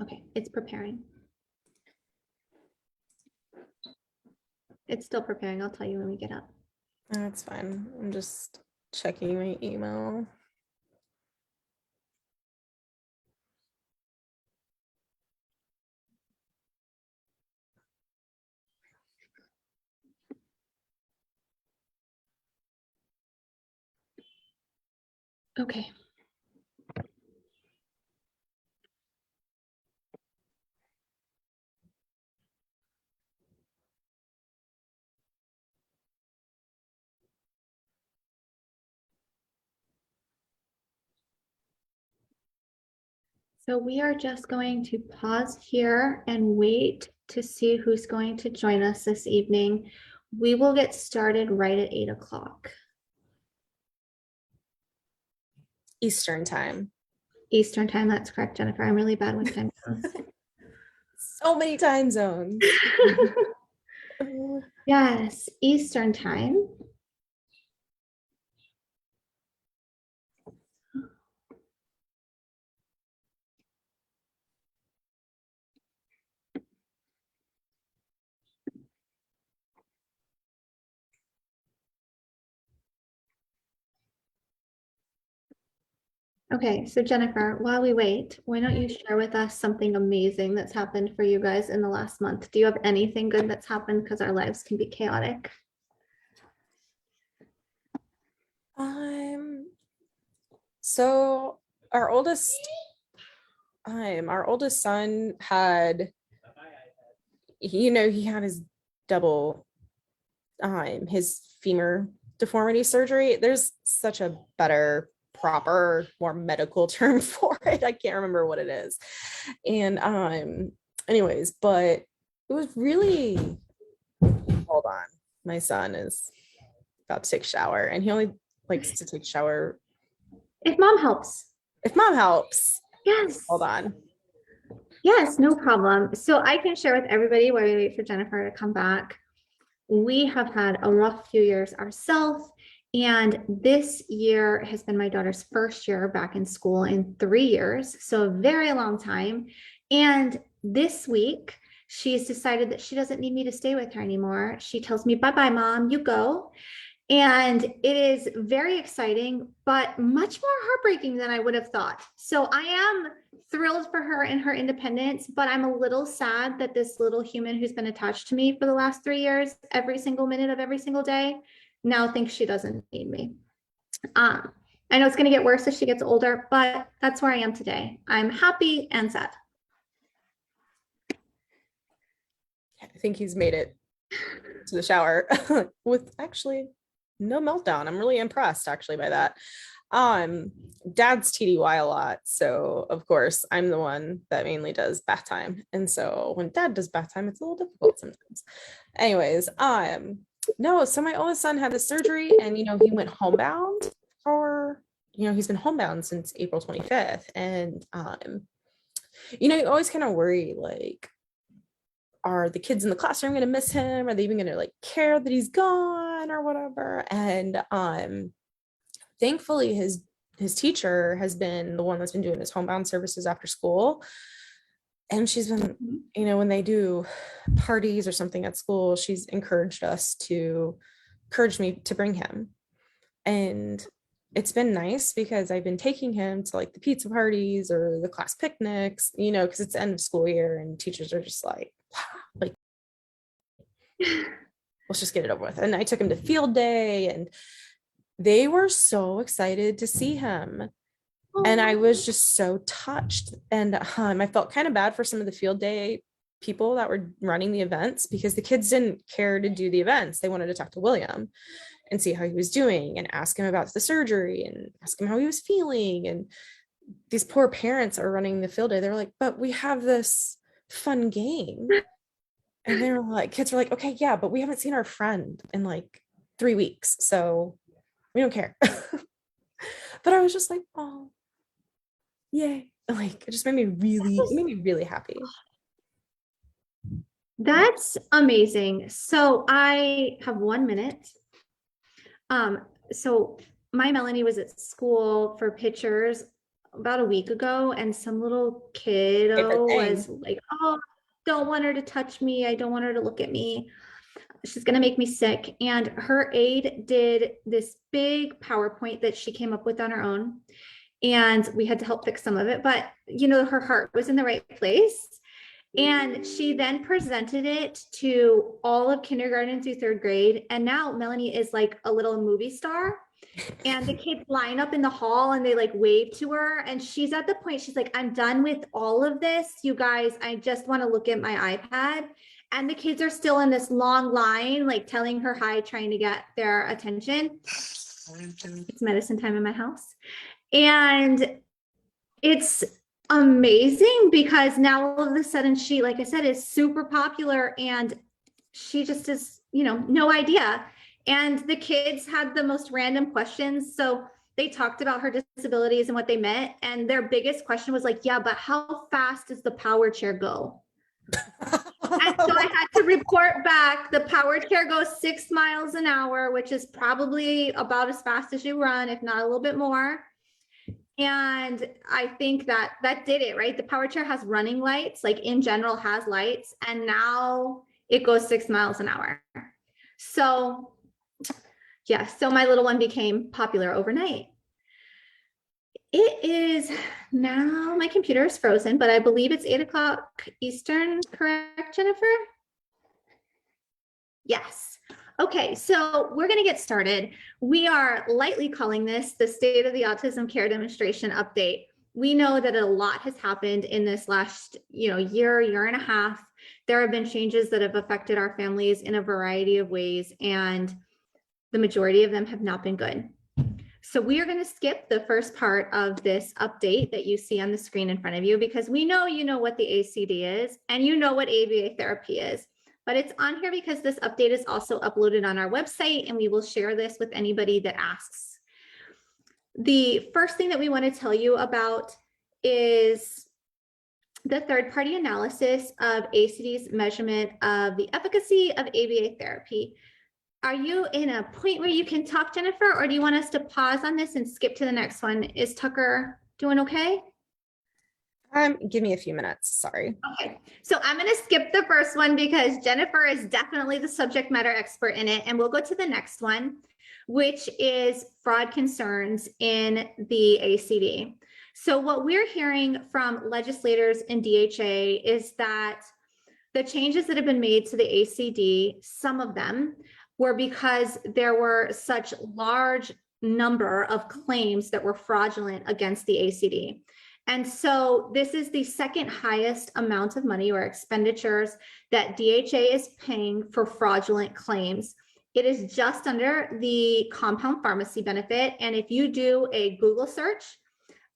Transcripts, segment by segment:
Okay, it's preparing. It's still preparing. I'll tell you when we get up. That's fine. I'm just checking my email. Okay. So we are just going to pause here and wait to see who's going to join us this evening. We will get started right at 8 o'clock. Eastern time. Eastern time, that's correct, Jennifer. I'm really bad with time zones. So many time zones. Yes, Eastern time. Okay, so Jennifer, while we wait, why don't you share with us something amazing that's happened for you guys in the last month? Do you have anything good that's happened? Because our lives can be chaotic. So our oldest son had, he had his double his femur deformity surgery. There's such a better, proper, more medical term for it. I can't remember what it is. And anyways, but it was really, hold on. My son is about to take a shower, and he only likes to take a shower If mom helps. if mom helps. Yes. Hold on. Yes, no problem. So I can share with everybody while we wait for Jennifer to come back. We have had a rough few years ourselves, and this year has been my daughter's first year back in school in 3 years, so a very long time. And this week, she's decided that she doesn't need me to stay with her anymore. She tells me, bye-bye, mom, you go. And it is very exciting, but much more heartbreaking than I would have thought. So I am thrilled for her and her independence, but I'm a little sad that this little human who's been attached to me for the last 3 years, every single minute of every single day, now thinks she doesn't need me. I know it's going to get worse as she gets older, but that's where I am today. I'm happy and sad. I think he's made it to the shower with actually no meltdown. I'm really impressed actually by that. Dad's TDY a lot, so of course I'm the one that mainly does bath time, and so when dad does bath time, it's a little difficult sometimes. Anyways, no, so my oldest son had the surgery, and he went homebound for, he's been homebound since April 25th, and you always kind of worry, like, are the kids in the classroom going to miss him? Are they even going to like care that he's gone or whatever? And thankfully his teacher has been the one that's been doing his homebound services after school. And she's been, when they do parties or something at school, she's encouraged me to bring him. And it's been nice because I've been taking him to like the pizza parties or the class picnics, because it's the end of school year and teachers are just like let's just get it over with. And I took him to field day, and they were so excited to see him. And I was just so touched. And I felt kind of bad for some of the field day people that were running the events, because the kids didn't care to do the events. They wanted to talk to William and see how he was doing and ask him about the surgery and ask him how he was feeling. And these poor parents are running the field day. They're like, but we have this fun game. And they were like, kids were like, okay, yeah, but we haven't seen our friend in like 3 weeks, so we don't care. But I was just like, oh, yay. Like, it just made me really happy. That's amazing. So I have 1 minute. So my Melanie was at school for pictures about a week ago, and some little kiddo was like, oh, don't want her to touch me. I don't want her to look at me. She's going to make me sick. And her aide did this big PowerPoint that she came up with on her own. And we had to help fix some of it, but her heart was in the right place. And she then presented it to all of kindergarten through third grade. And now Melanie is like a little movie star. And the kids line up in the hall and they like wave to her. And she's at the point, she's like, I'm done with all of this. You guys, I just want to look at my iPad. And the kids are still in this long line, like telling her hi, trying to get their attention. It's medicine time in my house. And it's amazing because now all of a sudden she, like I said, is super popular, and she just is, no idea. And the kids had the most random questions. So they talked about her disabilities and what they meant. And their biggest question was like, yeah, but how fast does the power chair go? And so I had to report back, the power chair goes 6 miles an hour, which is probably about as fast as you run, if not a little bit more. And I think that did it, right? The power chair has running lights, like in general has lights, and now it goes 6 miles an hour. So yeah, so my little one became popular overnight. It is now, my computer is frozen, but I believe it's 8 o'clock Eastern, correct, Jennifer? Yes. Okay, so we're going to get started. We are lightly calling this the State of the Autism Care Demonstration update. We know that a lot has happened in this last, year and a half. There have been changes that have affected our families in a variety of ways, and the majority of them have not been good. So we are going to skip the first part of this update that you see on the screen in front of you, because we know you know what the ACD is and you know what ABA therapy is. But it's on here because this update is also uploaded on our website, and we will share this with anybody that asks. The first thing that we want to tell you about is the third-party analysis of ACD's measurement of the efficacy of ABA therapy. Are you in a point where you can talk, Jennifer, or do you want us to pause on this and skip to the next one? Is Tucker doing okay? Give me a few minutes. Sorry. Okay, so I'm going to skip the first one because Jennifer is definitely the subject matter expert in it, and we'll go to the next one, which is fraud concerns in the ACD. So what we're hearing from legislators in DHA is that the changes that have been made to the ACD, some of them were because there were such large number of claims that were fraudulent against the ACD. And so this is the second highest amount of money or expenditures that DHA is paying for fraudulent claims. It is just under the compound pharmacy benefit. And if you do a Google search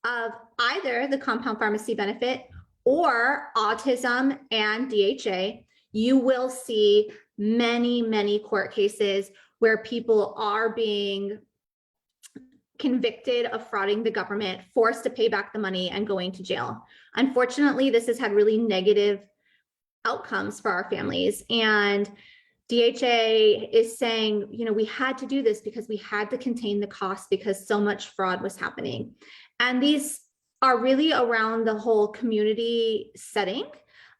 of either the compound pharmacy benefit or autism and DHA, you will see many, many court cases where people are being convicted of frauding the government, forced to pay back the money, and going to jail. Unfortunately, this has had really negative outcomes for our families. And DHA is saying, we had to do this because we had to contain the cost because so much fraud was happening. And these are really around the whole community setting.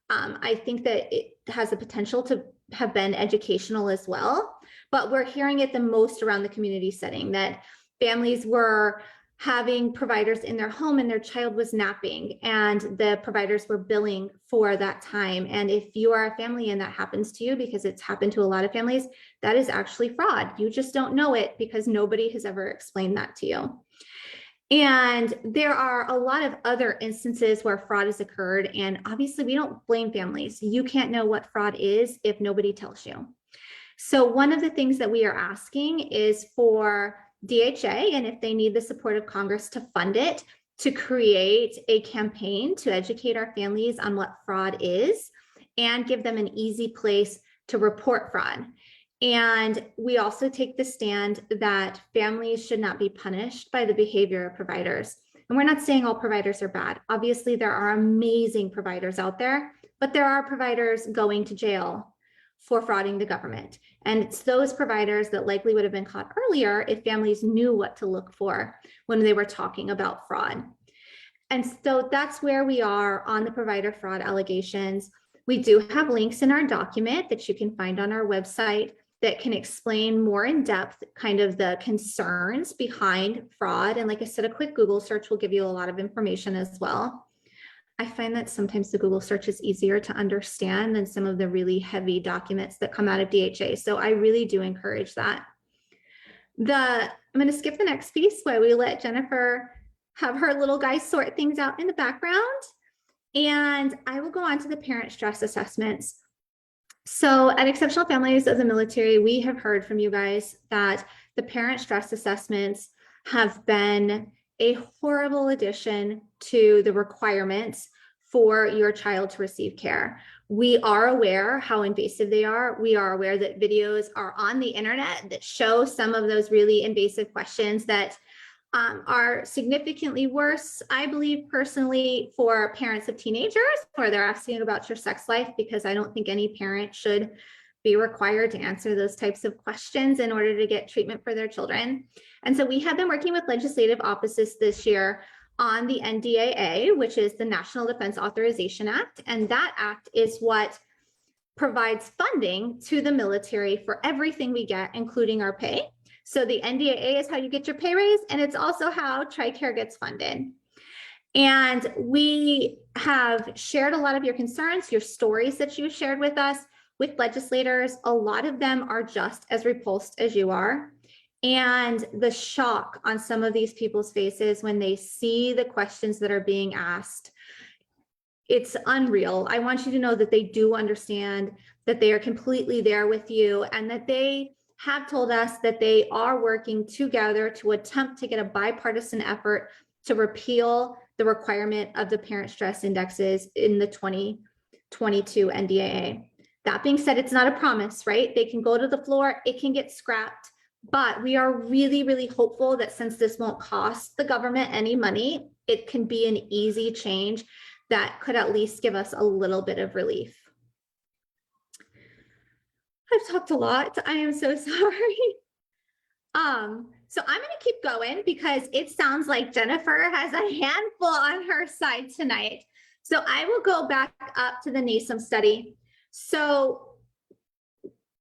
I think that it has the potential to have been educational as well, but we're hearing it the most around the community setting, that families were having providers in their home and their child was napping, and the providers were billing for that time. And if you are a family and that happens to you, because it's happened to a lot of families, that is actually fraud. You just don't know it because nobody has ever explained that to you. And there are a lot of other instances where fraud has occurred. And obviously we don't blame families. You can't know what fraud is if nobody tells you. So one of the things that we are asking is for DHA, and if they need the support of Congress to fund it, to create a campaign to educate our families on what fraud is and give them an easy place to report fraud. And we also take the stand that families should not be punished by the behavior of providers. And we're not saying all providers are bad. Obviously, there are amazing providers out there, but there are providers going to jail for frauding the government. And it's those providers that likely would have been caught earlier if families knew what to look for when they were talking about fraud. And so that's where we are on the provider fraud allegations. We do have links in our document that you can find on our website that can explain more in depth kind of the concerns behind fraud. And like I said, a quick Google search will give you a lot of information as well. I find that sometimes the Google search is easier to understand than some of the really heavy documents that come out of DHA. So I really do encourage that. I'm going to skip the next piece where we let Jennifer have her little guy sort things out in the background. And I will go on to the parent stress assessments. So at Exceptional Families of the Military, we have heard from you guys that the parent stress assessments have been a horrible addition to the requirements for your child to receive care. We are aware how invasive they are. We are aware that videos are on the internet that show some of those really invasive questions that are significantly worse, I believe personally, for parents of teenagers where they're asking about your sex life, because I don't think any parent should be required to answer those types of questions in order to get treatment for their children. And so we have been working with legislative offices this year on the NDAA, which is the National Defense Authorization Act. And that act is what provides funding to the military for everything we get, including our pay. So the NDAA is how you get your pay raise, and it's also how TRICARE gets funded. And we have shared a lot of your concerns, your stories that you shared with us, with legislators. A lot of them are just as repulsed as you are. And the shock on some of these people's faces when they see the questions that are being asked, it's unreal. I want you to know that they do understand, that they are completely there with you, and that they have told us that they are working together to attempt to get a bipartisan effort to repeal the requirement of the parent stress indexes in the 2022 NDAA. That being said, it's not a promise, right? They can go to the floor, it can get scrapped, but we are really, really hopeful that since this won't cost the government any money, it can be an easy change that could at least give us a little bit of relief. I've talked a lot. I am so sorry. So I'm going to keep going because it sounds like Jennifer has a handful on her side tonight. So I will go back up to the NASEM study. So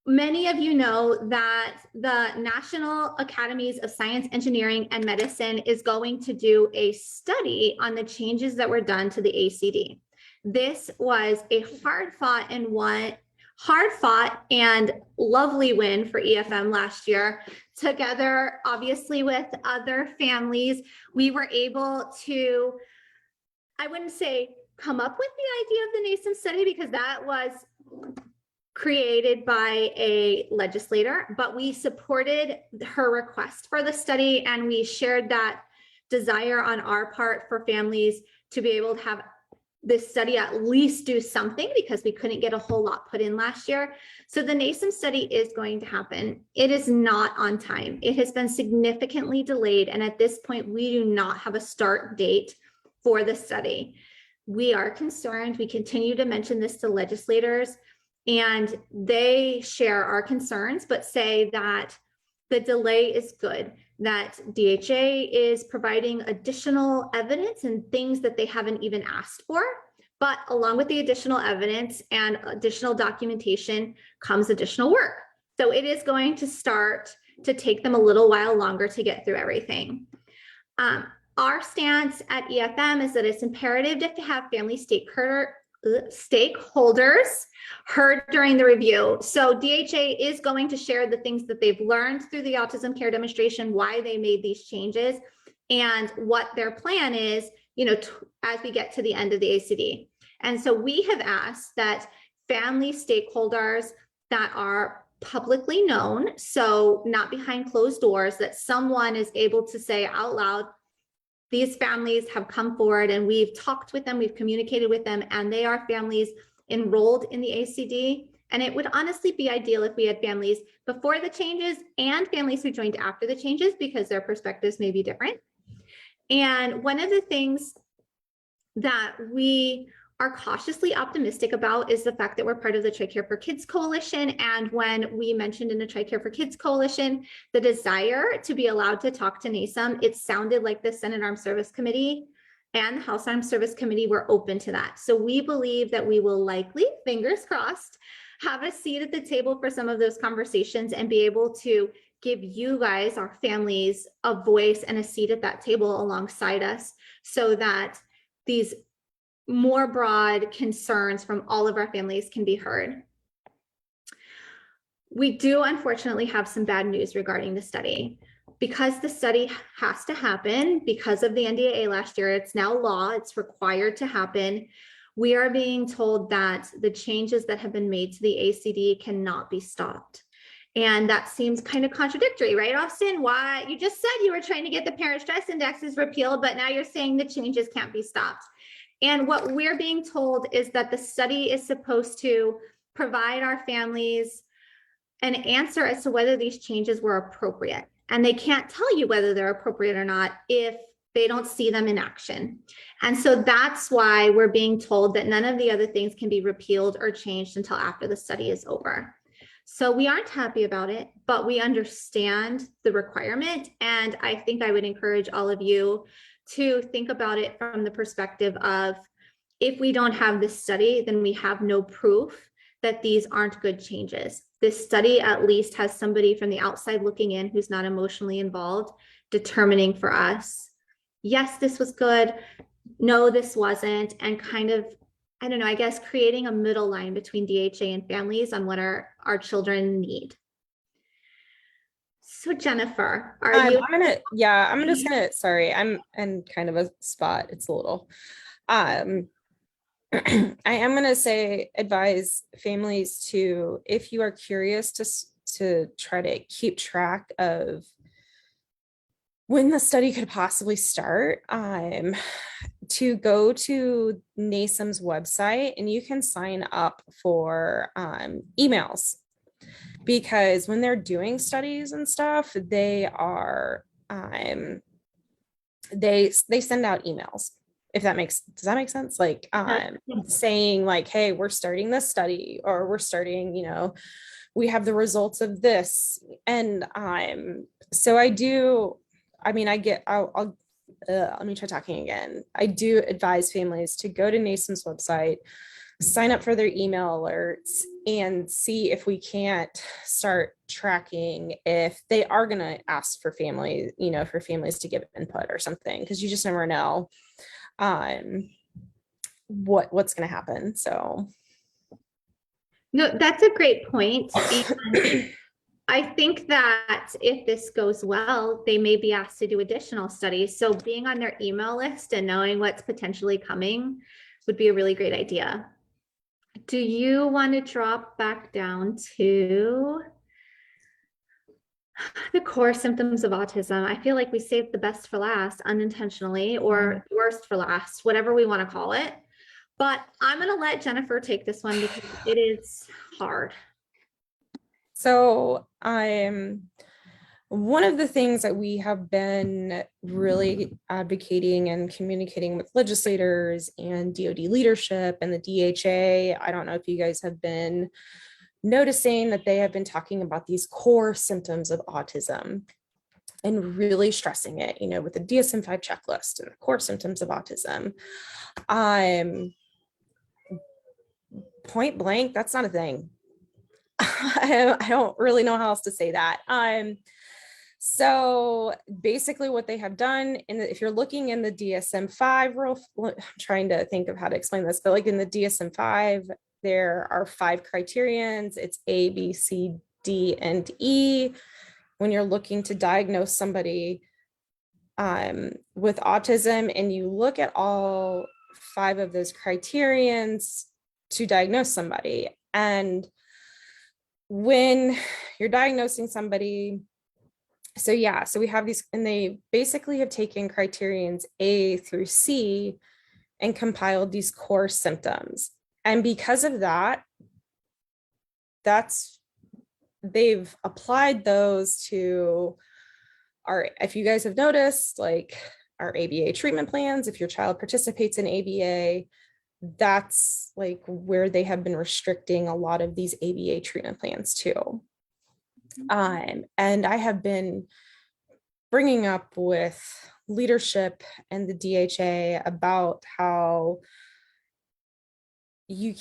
many of you know that the National Academies of Science, Engineering, and Medicine is going to do a study on the changes that were done to the ACD. This was a hard-fought and lovely win for EFM last year. Together, obviously, with other families, we were able to, I wouldn't say come up with the idea of the NASEM study because that was created by a legislator, but we supported her request for the study, and we shared that desire on our part for families to be able to have this study at least do something, because we couldn't get a whole lot put in last year. So the NASEM study is going to happen. It is not on time. It has been significantly delayed, and at this point, we do not have a start date for the study. We are concerned. We continue to mention this to legislators, and they share our concerns, but say that the delay is good, that DHA is providing additional evidence and things that they haven't even asked for. But along with the additional evidence and additional documentation comes additional work. So it is going to start to take them a little while longer to get through everything. Our stance at EFM is that it's imperative to have family stakeholders heard during the review. So DHA is going to share the things that they've learned through the Autism Care Demonstration, why they made these changes, and what their plan is, as we get to the end of the ACD. And so we have asked that family stakeholders that are publicly known, so not behind closed doors, that someone is able to say out loud, these families have come forward and we've talked with them, we've communicated with them, and they are families enrolled in the ACD. And it would honestly be ideal if we had families before the changes and families who joined after the changes, because their perspectives may be different. And one of the things that we are cautiously optimistic about is the fact that we're part of the TRICARE for Kids Coalition. And when we mentioned in the TRICARE for Kids Coalition the desire to be allowed to talk to NASEM, it sounded like the Senate Armed Service Committee and the House Armed Service Committee were open to that. So we believe that we will likely, fingers crossed, have a seat at the table for some of those conversations and be able to give you guys, our families, a voice and a seat at that table alongside us, so that these more broad concerns from all of our families can be heard. We do unfortunately have some bad news regarding the study. Because the study has to happen, because of the NDAA last year, it's now law, it's required to happen. We are being told that the changes that have been made to the ACD cannot be stopped. And that seems kind of contradictory, right, Austin? Why? You just said you were trying to get the parent stress indexes repealed, but now you're saying the changes can't be stopped. And what we're being told is that the study is supposed to provide our families an answer as to whether these changes were appropriate. And they can't tell you whether they're appropriate or not if they don't see them in action. And so that's why we're being told that none of the other things can be repealed or changed until after the study is over. So we aren't happy about it, but we understand the requirement. And I think I would encourage all of you to think about it from the perspective of, if we don't have this study, then we have no proof that these aren't good changes. This study at least has somebody from the outside looking in who's not emotionally involved, determining for us, yes, this was good, no, this wasn't, and kind of, I don't know, I guess creating a middle line between DHA and families on what our children need. So Jennifer, are you? I'm just gonna, sorry, I'm in kind of a spot. It's a little, I am going to say, advise families to, if you are curious, to try to keep track of when the study could possibly start, to go to NASM's website and you can sign up for emails, because when they're doing studies and stuff, they are, they send out emails. If that does that make sense? Like, saying like, hey, we're starting this study, or we're starting, we have the results of this. And so I do, I mean, I'll let me try talking again. I do advise families to go to NASM's website, sign up for their email alerts, and see if we can't start tracking if they are going to ask for families, for families to give input or something, because you just never know what's going to happen. So No, that's a great point. I think that if this goes well, they may be asked to do additional studies. So being on their email list and knowing what's potentially coming would be a really great idea. Do you want to drop back down to the core symptoms of autism? I feel like we saved the best for last unintentionally, or the worst for last, whatever we want to call it. But I'm going to let Jennifer take this one because it is hard. So one of the things that we have been really advocating and communicating with legislators and DoD leadership and the DHA, I don't know if you guys have been noticing that they have been talking about these core symptoms of autism and really stressing it, with the DSM-5 checklist and the core symptoms of autism. Point blank, that's not a thing. I don't really know how else to say that. So basically what they have done, if you're looking in the DSM-5, I'm trying to think of how to explain this, but like in the DSM-5, there are 5 criterions. It's A, B, C, D, and E. When you're looking to diagnose somebody with autism, and you look at all 5 of those criterions to diagnose somebody. And when you're diagnosing somebody, so we have these, and they basically have taken criterions A through C and compiled these core symptoms. And because of that, they've applied those to if you guys have noticed, like our ABA treatment plans, if your child participates in ABA, that's like where they have been restricting a lot of these ABA treatment plans too. And I have been bringing up with leadership and the DHA about how you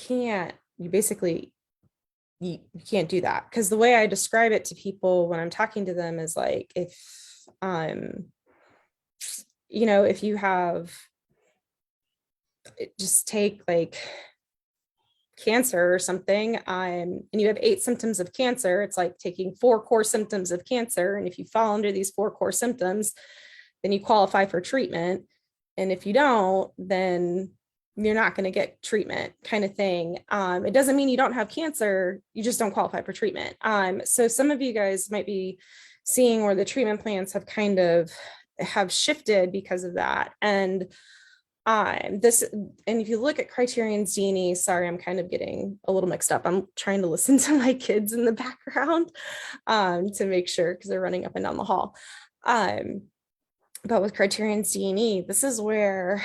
basically you can't do that. Because the way I describe it to people when I'm talking to them is like, if if you have, just take like cancer or something, and you have 8 symptoms of cancer, it's like taking 4 core symptoms of cancer, and if you fall under these 4 core symptoms, then you qualify for treatment, and if you don't, then you're not going to get treatment, kind of thing. It doesn't mean you don't have cancer, you just don't qualify for treatment. So some of you guys might be seeing where the treatment plans have shifted because of that. And if you look at Criterion's D&E, sorry, I'm kind of getting a little mixed up. I'm trying to listen to my kids in the background to make sure, because they're running up and down the hall. But with Criterion's D&E, this is where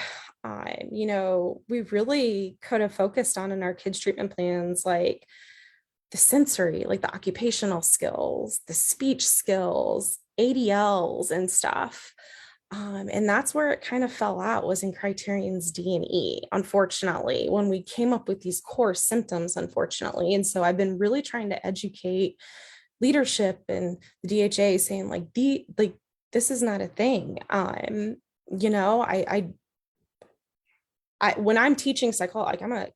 we really could have focused on in our kids' treatment plans, like the sensory, like the occupational skills, the speech skills, ADLs and stuff. And that's where it kind of fell out, was in Criterion's D&E, unfortunately, when we came up with these core symptoms, unfortunately. And so I've been really trying to educate leadership and the DHA, saying like, this is not a thing. When I'm teaching psychology, like I'm a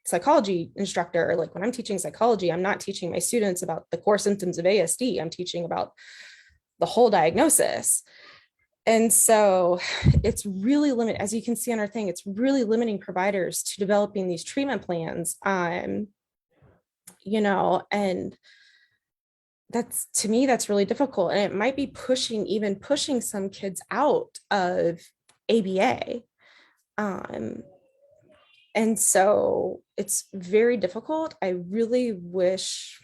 psychology instructor, like when I'm teaching psychology, I'm not teaching my students about the core symptoms of ASD. I'm teaching about the whole diagnosis. And so it's really limited, as you can see on our thing, it's really limiting providers to developing these treatment plans. And that's, to me, that's really difficult. And it might be pushing some kids out of ABA. And so it's very difficult. I really wish.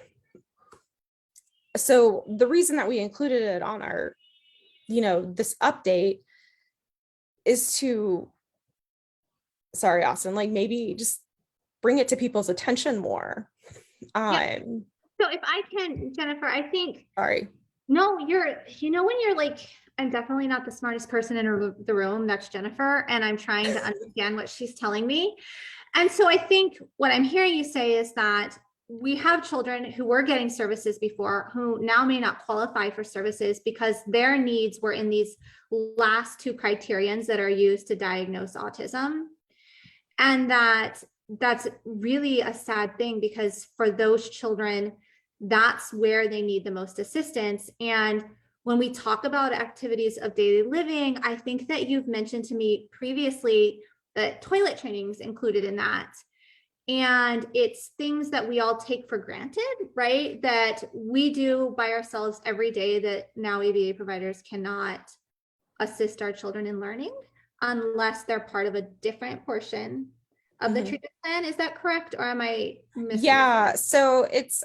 So the reason that we included it on our, this update is to, sorry, Austin, like maybe just bring it to people's attention more. Yeah. So if I can, Jennifer, I think, sorry. No, when you're like, I'm definitely not the smartest person in the room. That's Jennifer. And I'm trying to understand what she's telling me. And so I think what I'm hearing you say is that we have children who were getting services before, who now may not qualify for services because their needs were in these last 2 criterions that are used to diagnose autism. And that's really a sad thing, because for those children, that's where they need the most assistance. And when we talk about activities of daily living, I think that you've mentioned to me previously that toilet training is included in that. And it's things that we all take for granted, right? That we do by ourselves every day, that now ABA providers cannot assist our children in learning unless they're part of a different portion of the treatment plan. Is that correct? Or am I missing? Yeah. So it's,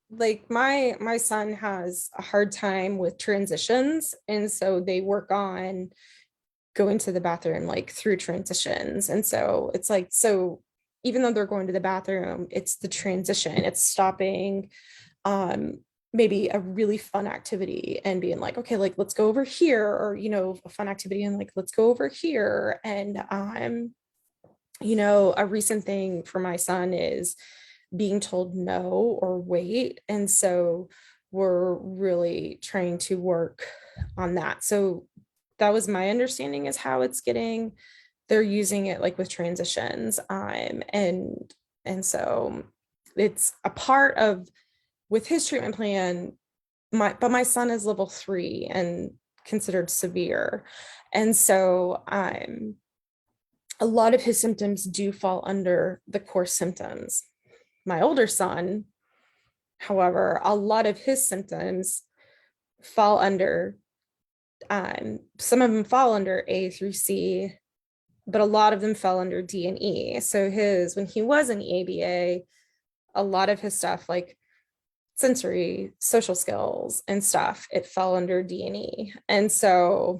like my son has a hard time with transitions. And so they work on going to the bathroom, like through transitions. And so it's like, so even though they're going to the bathroom, it's the transition, it's stopping, maybe a really fun activity and being like, okay, like, let's go over here, or, a fun activity and like, let's go over here. And, a recent thing for my son is being told no or wait. And so we're really trying to work on that. So that was my understanding, is how it's getting, they're using it like with transitions. And so it's a part of, with his treatment plan, but my son is level 3 and considered severe. And so a lot of his symptoms do fall under the core symptoms. My older son, however, a lot of his symptoms fall under, some of them fall under A through C, but a lot of them fell under D and E. So when he was in ABA, a lot of his stuff, like sensory, social skills and stuff, it fell under D and E. And so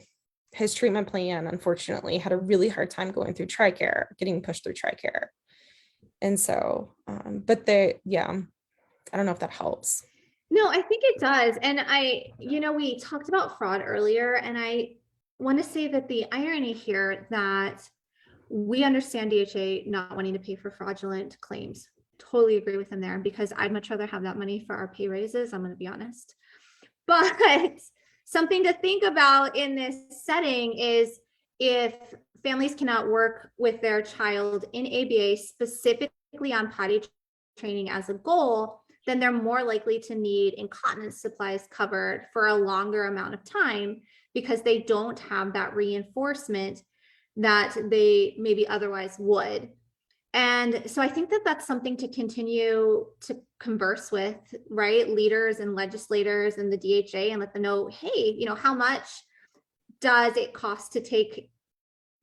his treatment plan, unfortunately, had a really hard time going through TRICARE, getting pushed through TRICARE. And so, I don't know if that helps. No, I think it does. And we talked about fraud earlier, and I want to say that the irony here that we understand DHA not wanting to pay for fraudulent claims. Totally agree with them there because I'd much rather have that money for our pay raises. I'm going to be honest. But something to think about in this setting is if families cannot work with their child in ABA specifically on potty training as a goal, then they're more likely to need incontinence supplies covered for a longer amount of time because they don't have that reinforcement that they maybe otherwise would. And so I think that that's something to continue to converse with, right? Leaders and legislators and the DHA and let them know, hey, how much does it cost to take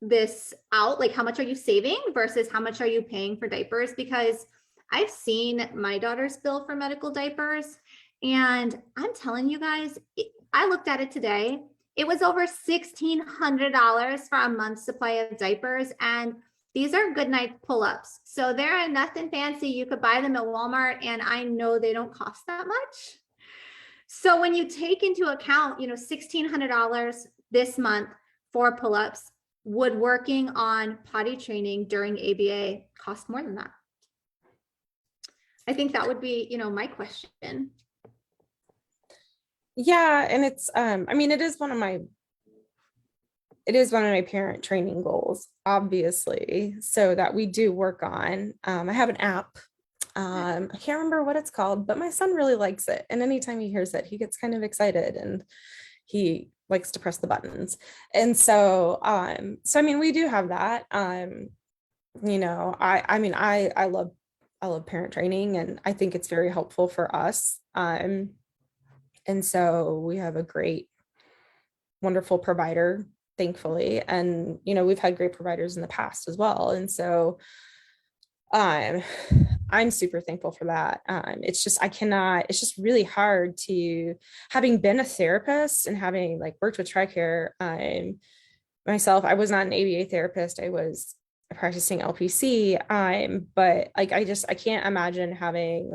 this out? Like, how much are you saving versus how much are you paying for diapers? Because I've seen my daughter's bill for medical diapers, and I'm telling you guys, I looked at it today. It was over $1,600 for a month's supply of diapers. And these are good night pull-ups. So they're nothing fancy. You could buy them at Walmart, and I know they don't cost that much. So when you take into account, $1,600 this month for pull-ups, would working on potty training during ABA cost more than that? I think that would be, my question. Yeah, and it's I mean it is one of my parent training goals, obviously, so that we do work on. I have an app. I can't remember what it's called, but my son really likes it. And anytime he hears it, he gets kind of excited and he likes to press the buttons. And so, I mean, we do have that. I love parent training, and I think it's very helpful for us. And so we have a great, wonderful provider, thankfully. And, we've had great providers in the past as well. And so I'm super thankful for that. It's just really hard to, having been a therapist and having like worked with TRICARE, myself, I was not an ABA therapist. I was a practicing LPC. But like, I can't imagine having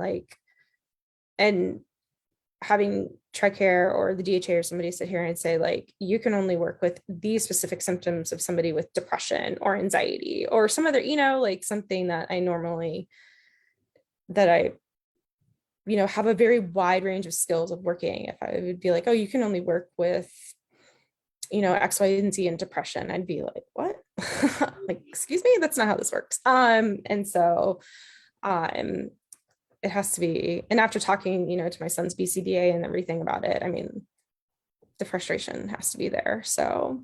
TRICARE or the DHA or somebody sit here and say, like, you can only work with these specific symptoms of somebody with depression or anxiety or some other, like something that I have a very wide range of skills of working. If I would be like, oh, you can only work with, X, Y, and Z and depression, I'd be like, what? Like, excuse me, that's not how this works. And so, it has to be, and after talking, to my son's BCBA and everything about it, I mean, the frustration has to be there. So,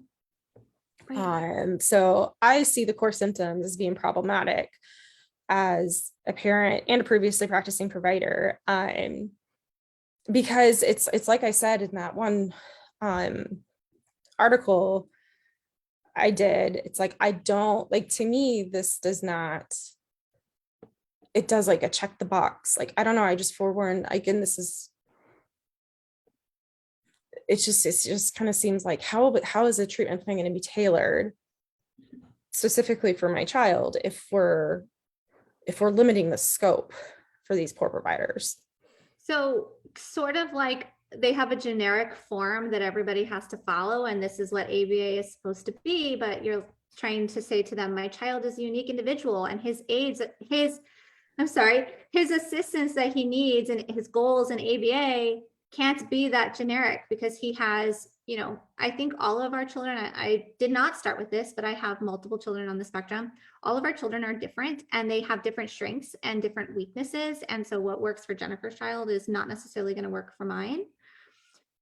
so I see the core symptoms as being problematic as a parent and a previously practicing provider, because it's like I said in that one article I did, it's like, I don't like, to me, this does not, it does like a check the box. Like, I don't know. I just forewarn, again, it just kind of seems like how is a treatment plan going to be tailored specifically for my child if we're limiting the scope for these poor providers? So sort of like they have a generic form that everybody has to follow, and this is what ABA is supposed to be, but you're trying to say to them, my child is a unique individual, and his assistance that he needs and his goals in ABA can't be that generic because he has, I think all of our children, I did not start with this, but I have multiple children on the spectrum. All of our children are different and they have different strengths and different weaknesses. And so what works for Jennifer's child is not necessarily going to work for mine.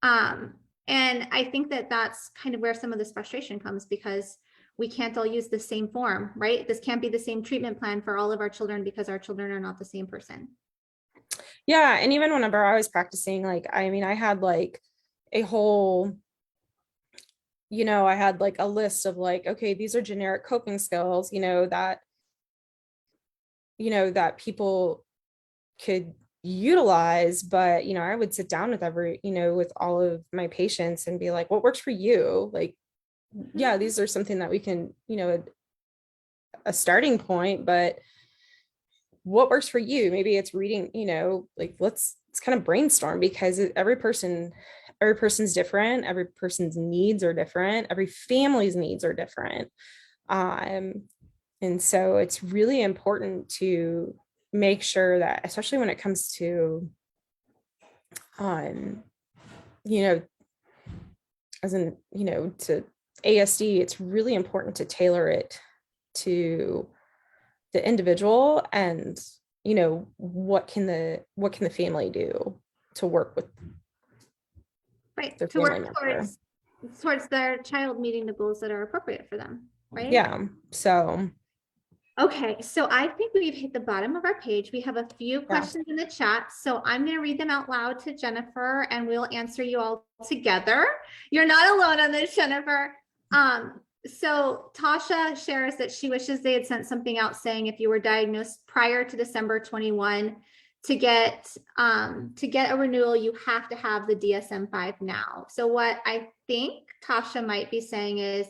And I think that that's kind of where some of this frustration comes because we can't all use the same form, right? This can't be the same treatment plan for all of our children because our children are not the same person. Yeah. And even whenever I was practicing, like, I mean, I had like a whole, I had like a list of like, okay, these are generic coping skills, that people could utilize. But, I would sit down with with all of my patients and be like, what works for you? Like, yeah, these are something that we can, a starting point, but what works for you? Maybe it's reading, like let's kind of brainstorm, because every person's different, every person's needs are different, every family's needs are different. And so it's really important to make sure that, especially when it comes to you know, as in, to ASD, it's really important to tailor it to the individual, and what can the family do to work with Right, their to family work member. towards their child meeting the goals that are appropriate for them, right? Yeah. So Okay, so I think we've hit the bottom of our page. We have a few questions in the chat, so I'm going to read them out loud to Jennifer, and we'll answer you all together. You're not alone on this, Jennifer. So Tasha shares that she wishes they had sent something out saying if you were diagnosed prior to December 21 to get a renewal, you have to have the DSM-5 now. So what I think Tasha might be saying is,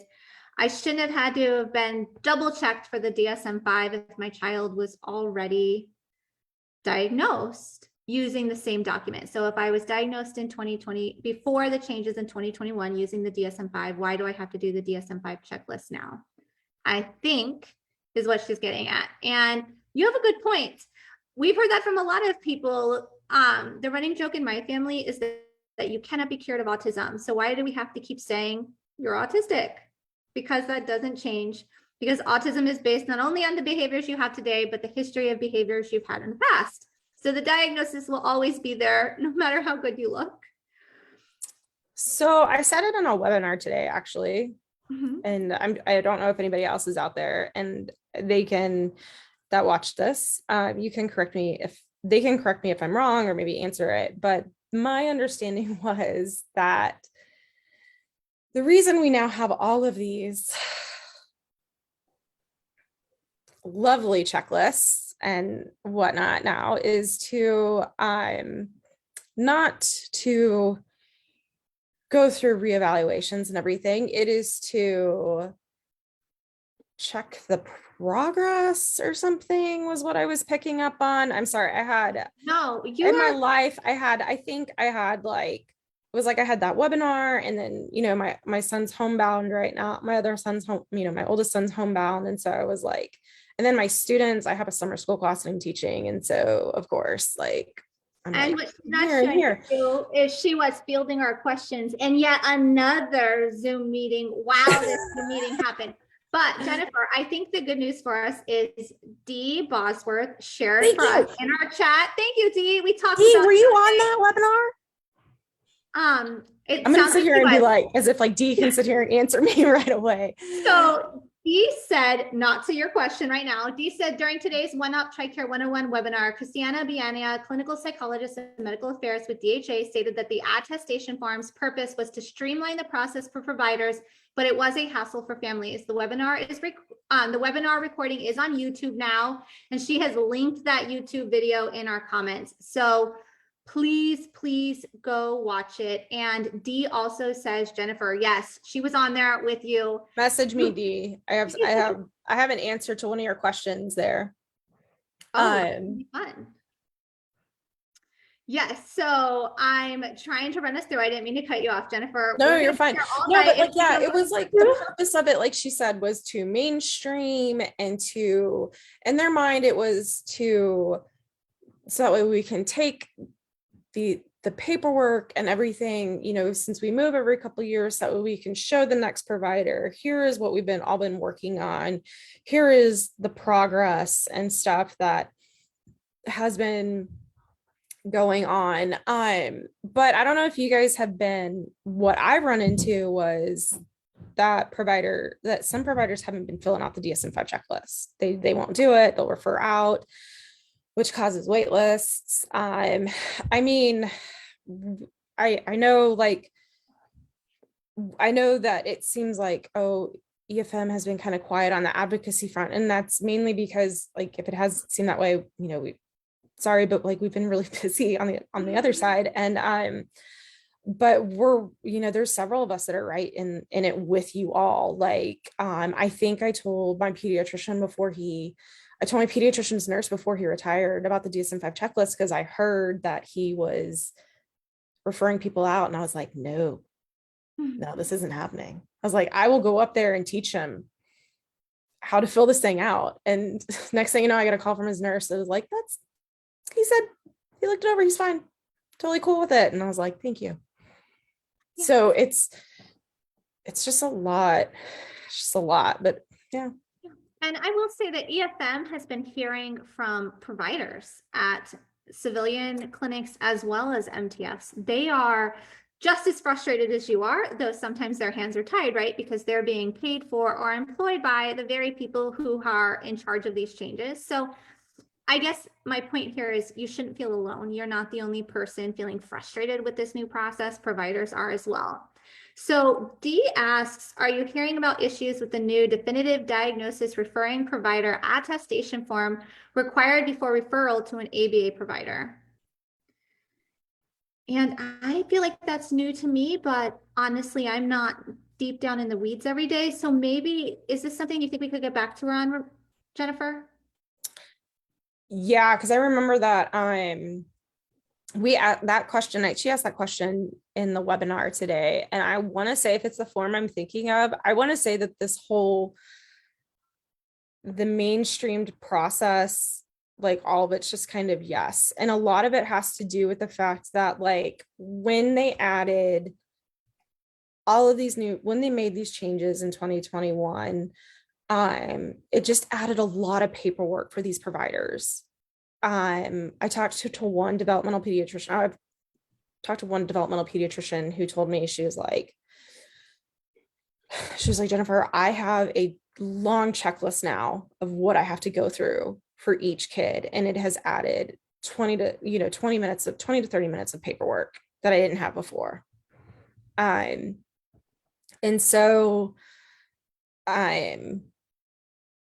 I shouldn't have had to have been double checked for the DSM-5 if my child was already diagnosed using the same document. So if I was diagnosed in 2020, before the changes in 2021 using the DSM-5, why do I have to do the DSM-5 checklist now? I think is what she's getting at. And you have a good point. We've heard that from a lot of people. The running joke in my family is that you cannot be cured of autism. So why do we have to keep saying you're autistic? Because that doesn't change, because autism is based not only on the behaviors you have today, but the history of behaviors you've had in the past. So the diagnosis will always be there, no matter how good you look. So I said it on a webinar today, actually, and I don't know if anybody else is out there and that watch this. You can correct me if I'm wrong, or maybe answer it. But my understanding was that the reason we now have all of these lovely checklists and whatnot now is to not to go through reevaluations and everything. It is to check the progress or something, was what I was picking up on. I'm sorry. My life, I think I had like, it was like I had that webinar, and then, my son's homebound right now. My other son's home, my oldest son's homebound. And so I was like, and then my students, I have a summer school class that I'm teaching. And so of course, like, what she's not showing you is she was fielding our questions in yet another Zoom meeting while this Zoom meeting happened. But Jennifer, I think the good news for us is Dee Bosworth shared us in our chat. Thank you, Dee. We talked about. Were you on that webinar? I'm gonna sit here and be like, as if like Dee can sit here and answer me right away. So Dee said, not to your question right now, Dee said during today's One Up TRICARE 101 webinar, Christiana Biania, clinical psychologist and medical affairs with DHA, stated that the attestation form's purpose was to streamline the process for providers, but it was a hassle for families. The webinar recording is on YouTube now, and she has linked that YouTube video in our comments. So please go watch it. And Dee also says, Jennifer, yes, she was on there with you. Message me, Dee. I have an answer to one of your questions there. Fun. Yes, so I'm trying to run us through. I didn't mean to cut you off, Jennifer. No, you're fine. No, but like, yeah, it was like the purpose of it, like she said, was to mainstream and to, in their mind, it was to, so that way we can take the paperwork and everything, since we move every couple of years, that way we can show the next provider, here is what we've all been working on. Here is the progress and stuff that has been going on. But I don't know if you guys have been, what I run into was that some providers haven't been filling out the DSM-5 checklist. They won't do it. They'll refer out, which causes wait lists. I know, like, I know that it seems like, EFM has been kind of quiet on the advocacy front. And that's mainly because, like, if it has seemed that way, sorry, but like, we've been really busy on the other side. And, but we're, there's several of us that are right in it with you all. Like, I think I told my pediatrician before he I told my pediatrician's nurse before he retired about the DSM-5 checklist because I heard that he was referring people out. And I was like, no, this isn't happening. I was like, I will go up there and teach him how to fill this thing out. And next thing you know, I got a call from his nurse that was like, he said, he looked it over, he's fine, totally cool with it. And I was like, thank you. Yeah. So it's just a lot. It's just a lot, but yeah. And I will say that EFM has been hearing from providers at civilian clinics as well as MTFs. They are just as frustrated as you are, though sometimes their hands are tied, right? Because they're being paid for or employed by the very people who are in charge of these changes. So I guess my point here is you shouldn't feel alone. You're not the only person feeling frustrated with this new process. Providers are as well. So Dee asks, are you hearing about issues with the new definitive diagnosis referring provider attestation form required before referral to an ABA provider? And I feel like that's new to me, but honestly, I'm not deep down in the weeds every day. So maybe, is this something you think we could get back to her on, Jennifer? Yeah, because I remember that we asked that question, she asked that question in the webinar today. And I want to say, if it's the form I'm thinking of, I want to say that the mainstreamed process, like all of it's just kind of yes. And a lot of it has to do with the fact that like when they added all of these when they made these changes in 2021, it just added a lot of paperwork for these providers. I talked to one developmental pediatrician. I've talked to one developmental pediatrician who told me she was like, Jennifer, I have a long checklist now of what I have to go through for each kid. And it has added 20 to 30 minutes of paperwork that I didn't have before. And so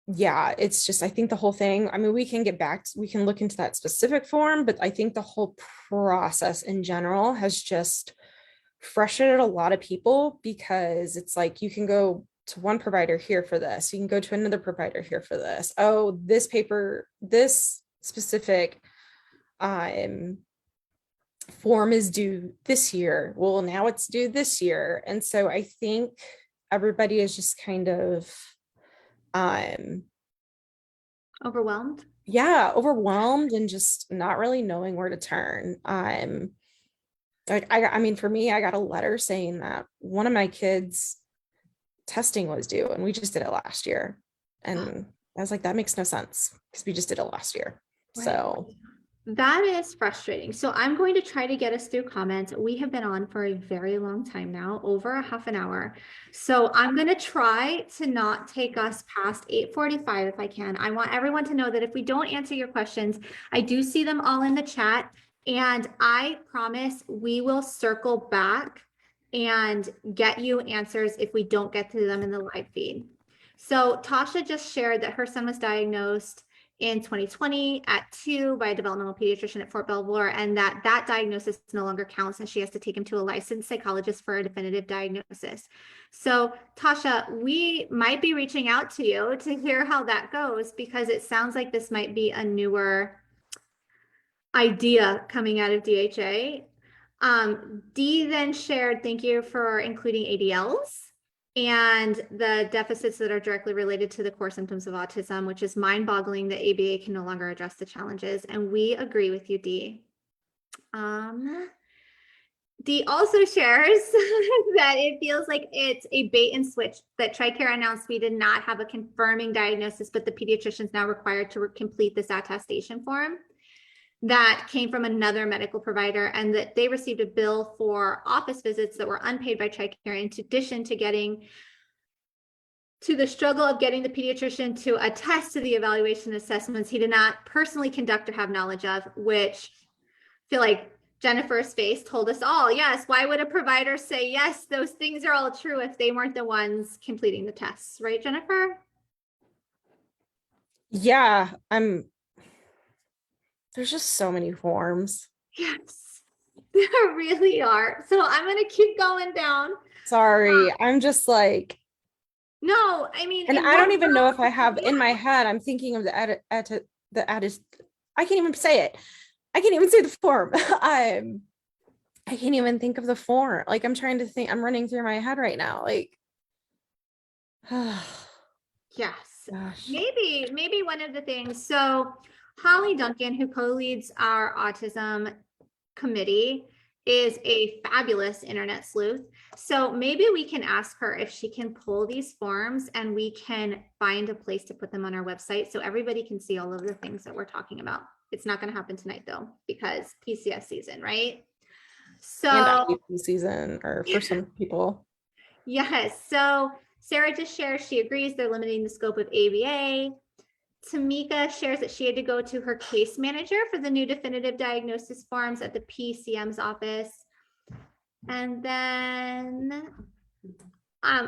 yeah, it's just, I think the whole thing, I mean, we can look into that specific form, but I think the whole process in general has just frustrated a lot of people, because it's like, you can go to one provider here for this, you can go to another provider here for this. Oh, this specific form is due this year. Well, now it's due this year. And so I think everybody is just kind of Overwhelmed? overwhelmed and just not really knowing where to turn. I mean, for me, I got a letter saying that one of my kids' testing was due, and we just did it last year. And I was like, that makes no sense, because we just did it last year. Right. So that is frustrating. So I'm going to try to get us through comments. We have been on for a very long time now, over a half an hour. So I'm going to try to not take us past 8:45 if I can. I want everyone to know that if we don't answer your questions, I do see them all in the chat. And I promise we will circle back and get you answers if we don't get to them in the live feed. So Tasha just shared that her son was diagnosed in 2020 at 2 by a developmental pediatrician at Fort Belvoir, and that diagnosis no longer counts, and she has to take him to a licensed psychologist for a definitive diagnosis. So Tasha, we might be reaching out to you to hear how that goes, because it sounds like this might be a newer idea coming out of DHA. Dee then shared, thank you for including ADLs and the deficits that are directly related to the core symptoms of autism, which is mind-boggling that ABA can no longer address the challenges. And we agree with you, Dee. Dee also shares that it feels like it's a bait and switch, that TRICARE announced we did not have a confirming diagnosis, but the pediatrician is now required to complete this attestation form that came from another medical provider, and that they received a bill for office visits that were unpaid by TRICARE, in addition to the struggle of getting the pediatrician to attest to the evaluation assessments he did not personally conduct or have knowledge of, which I feel like Jennifer's face told us all, yes, why would a provider say, yes, those things are all true if they weren't the ones completing the tests, right, Jennifer? yeah, there's just so many forms. Yes, there really are. So I'm going to keep going down. Sorry, I'm just like, No, I mean, And in I what don't even know if I world? have in my head, I'm thinking of the added, I can't even say it. I can't even say the form. I can't even think of the form. Like I'm trying to think, I'm running through my head right now. Like, Yes, gosh. maybe one of the things. So Holly Duncan, who co-leads our autism committee, is a fabulous internet sleuth. So maybe we can ask her if she can pull these forms and we can find a place to put them on our website so everybody can see all of the things that we're talking about. It's not going to happen tonight though, because PCS season, right? And So IEP season, or for some people. yes, so Sarah just shares she agrees they're limiting the scope of ABA. Tamika shares that she had to go to her case manager for the new definitive diagnosis forms at the PCM's office. And then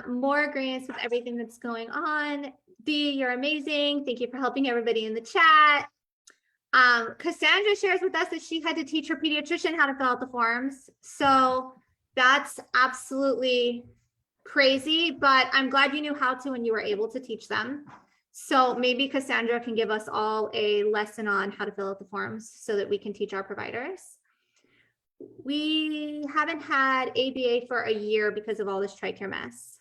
more agreements with everything that's going on. Dee, you're amazing. Thank you for helping everybody in the chat. Cassandra shares with us that she had to teach her pediatrician how to fill out the forms. So that's absolutely crazy, but I'm glad you knew how to and you were able to teach them. So maybe Cassandra can give us all a lesson on how to fill out the forms so that we can teach our providers. We haven't had ABA for a year because of all this TRICARE mess.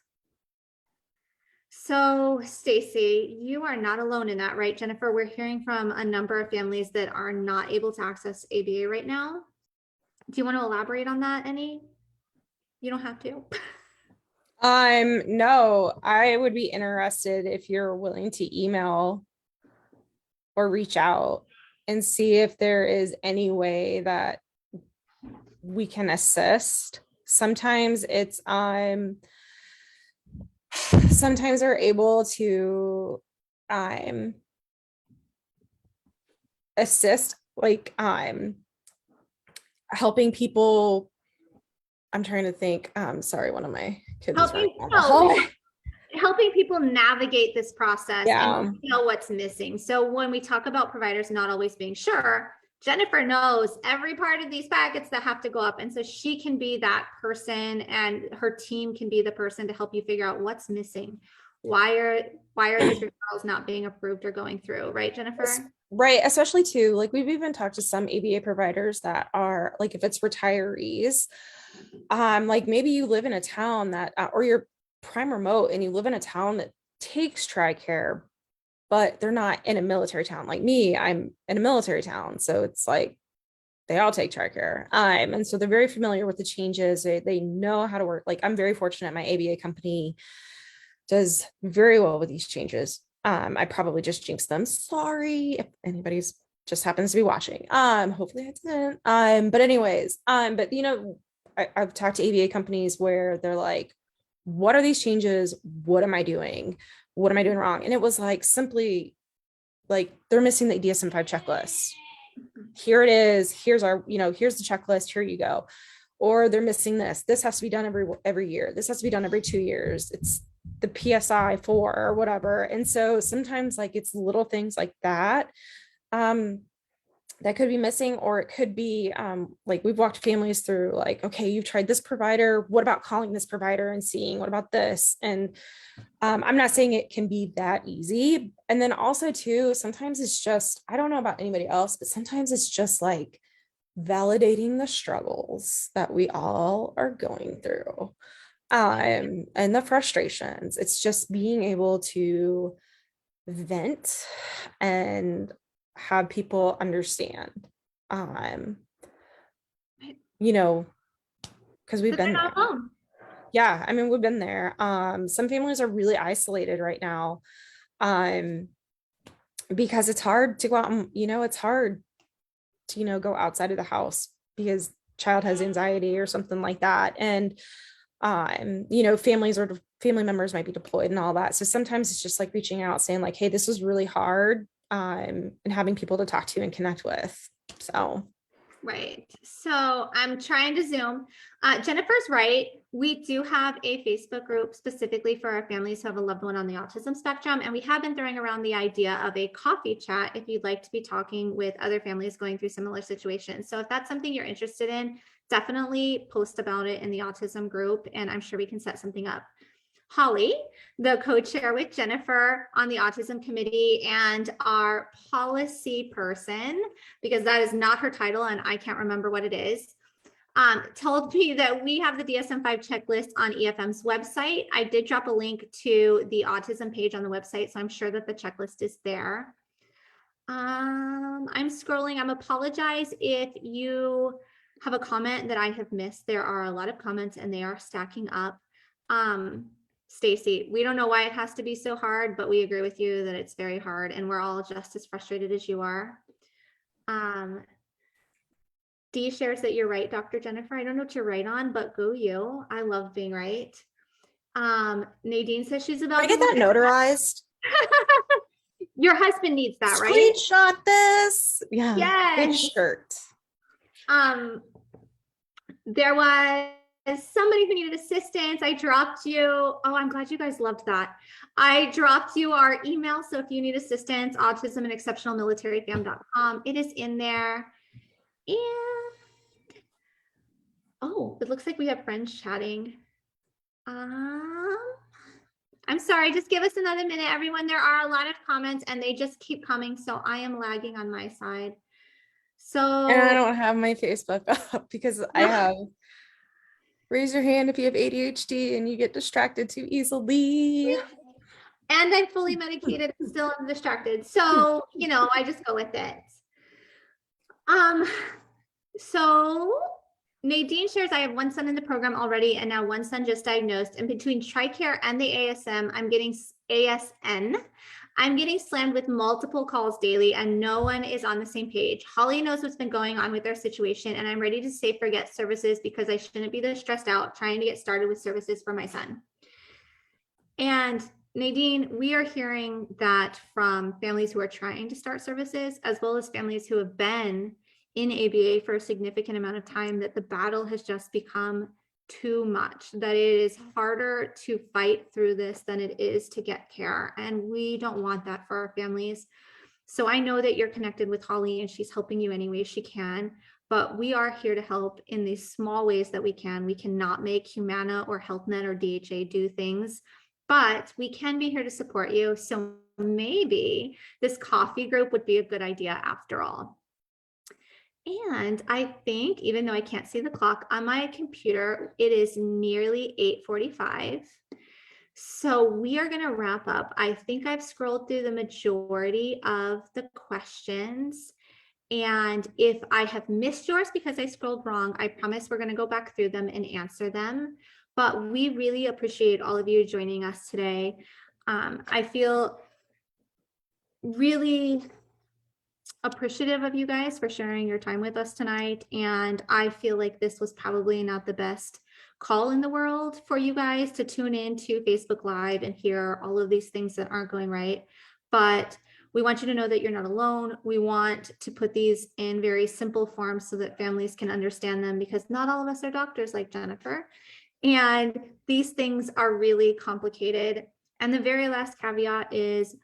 So Stacy, you are not alone in that, right, Jennifer? We're hearing from a number of families that are not able to access ABA right now. Do you want to elaborate on that any? You don't have to. No, I would be interested if you're willing to email or reach out and see if there is any way that we can assist. Sometimes it's sometimes we're able to assist, like helping people. I'm trying to think. Sorry, one of my kids is running down the hallway. Helping people navigate this process Yeah. and know what's missing. So when we talk about providers not always being sure, Jennifer knows every part of these packets that have to go up. And so she can be that person and her team can be the person to help you figure out what's missing. Why are these referrals not being approved or going through, right, Jennifer? Right. Especially too, like we've even talked to some ABA providers that are like, if it's retirees, like maybe you live in a town that, or you're prime remote and you live in a town that takes TRICARE, but they're not in a military town like me. I'm in a military town. So it's like they all take TRICARE. And so they're very familiar with the changes. They know how to work. Like I'm very fortunate. My ABA company does very well with these changes. I probably just jinxed them. Sorry if anybody's just happens to be watching. Hopefully I didn't. But anyways, but you know, I've talked to ABA companies where they're like, what are these changes? What am I doing? What am I doing wrong? And it was like simply like they're missing the DSM-5 checklist. Here it is. Here's our, here's the checklist. Here you go. Or they're missing this. This has to be done every year. This has to be done every 2 years. It's the PSI 4 or whatever. And so sometimes like it's little things like that that could be missing, or it could be like we've walked families through like, okay, you've tried this provider. What about calling this provider and seeing what about this? And I'm not saying it can be that easy. And then also too, sometimes it's just, I don't know about anybody else, but sometimes it's just like validating the struggles that we all are going through and the frustrations. It's just being able to vent and have people understand, you know, because we've been there. Yeah, I mean, we've been there. Some families are really isolated right now, because it's hard to go out and, it's hard to, go outside of the house because child has anxiety or something like that. And family members might be deployed and all that. So sometimes it's just like reaching out, saying like, hey, this was really hard, and having people to talk to and connect with. So. Right. So I'm trying to Zoom. Jennifer's right. We do have a Facebook group specifically for our families who have a loved one on the autism spectrum. And we have been throwing around the idea of a coffee chat if you'd like to be talking with other families going through similar situations. So if that's something you're interested in, definitely post about it in the autism group. And I'm sure we can set something up. Holly, the co-chair with Jennifer on the autism committee, and our policy person, because that is not her title and I can't remember what it is, told me that we have the DSM-5 checklist on EFM's website. I did drop a link to the autism page on the website, so I'm sure that the checklist is there. I'm scrolling. I'm apologize if you have a comment that I have missed. There are a lot of comments and they are stacking up. Stacy, we don't know why it has to be so hard, but we agree with you that it's very hard and we're all just as frustrated as you are. Dee shares that you're right, Dr. Jennifer. I don't know what you're right on, but go you. I love being right. Nadine says she's about Can I get that notarized? Your husband needs that, right? Screenshot this. Yeah. Good Yes. shirt. There was somebody who needed assistance. I dropped you. Oh, I'm glad you guys loved that. I dropped you our email. So if you need assistance, autismandexceptionalmilitaryfam.com. It is in there. And oh, it looks like we have friends chatting. I'm sorry, just give us another minute, everyone. There are a lot of comments and they just keep coming. So I am lagging on my side. So And I don't have my Facebook up because I have raise your hand if you have ADHD and you get distracted too easily. And I'm fully medicated and still am distracted. So, you know, I just go with it. So Nadine shares, I have one son in the program already and now one son just diagnosed. And between TRICARE and the ASM, I'm getting slammed with multiple calls daily and no one is on the same page. Holly knows what's been going on with their situation and I'm ready to say forget services because I shouldn't be this stressed out trying to get started with services for my son. And Nadine, we are hearing that from families who are trying to start services, as well as families who have been in ABA for a significant amount of time, that the battle has just become too much, that it is harder to fight through this than it is to get care. And we don't want that for our families. So I know that you're connected with Holly and she's helping you any way she can, but we are here to help in these small ways that we can. We cannot make Humana or HealthNet or DHA do things, but we can be here to support you. So maybe this coffee group would be a good idea after all. And I think, even though I can't see the clock on my computer, it is nearly 8:45. So we are going to wrap up. I think I've scrolled through the majority of the questions. And if I have missed yours because I scrolled wrong, I promise we're going to go back through them and answer them. But we really appreciate all of you joining us today. I feel really appreciative of you guys for sharing your time with us tonight. And I feel like this was probably not the best call in the world for you guys to tune in to Facebook Live and hear all of these things that aren't going right. But we want you to know that you're not alone. We want to put these in very simple forms so that families can understand them, because not all of us are doctors like Jennifer. And these things are really complicated. And the very last caveat is,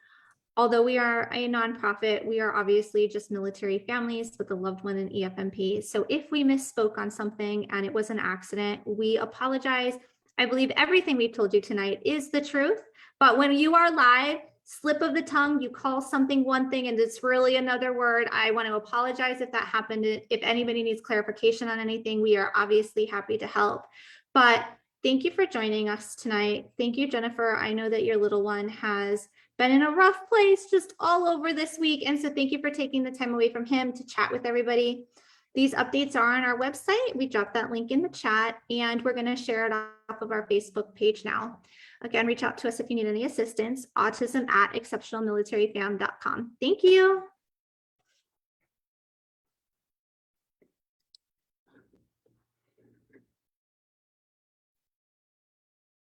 although we are a nonprofit, we are obviously just military families with a loved one in EFMP. So if we misspoke on something and it was an accident, we apologize. I believe everything we've told you tonight is the truth. But when you are live, slip of the tongue, you call something one thing and it's really another word. I want to apologize if that happened. If anybody needs clarification on anything, we are obviously happy to help. But thank you for joining us tonight. Thank you, Jennifer. I know that your little one has been in a rough place just all over this week. And so thank you for taking the time away from him to chat with everybody. These updates are on our website. We dropped that link in the chat and we're going to share it off of our Facebook page now. Again, reach out to us if you need any assistance, autism@exceptionalmilitaryfam.com. Thank you.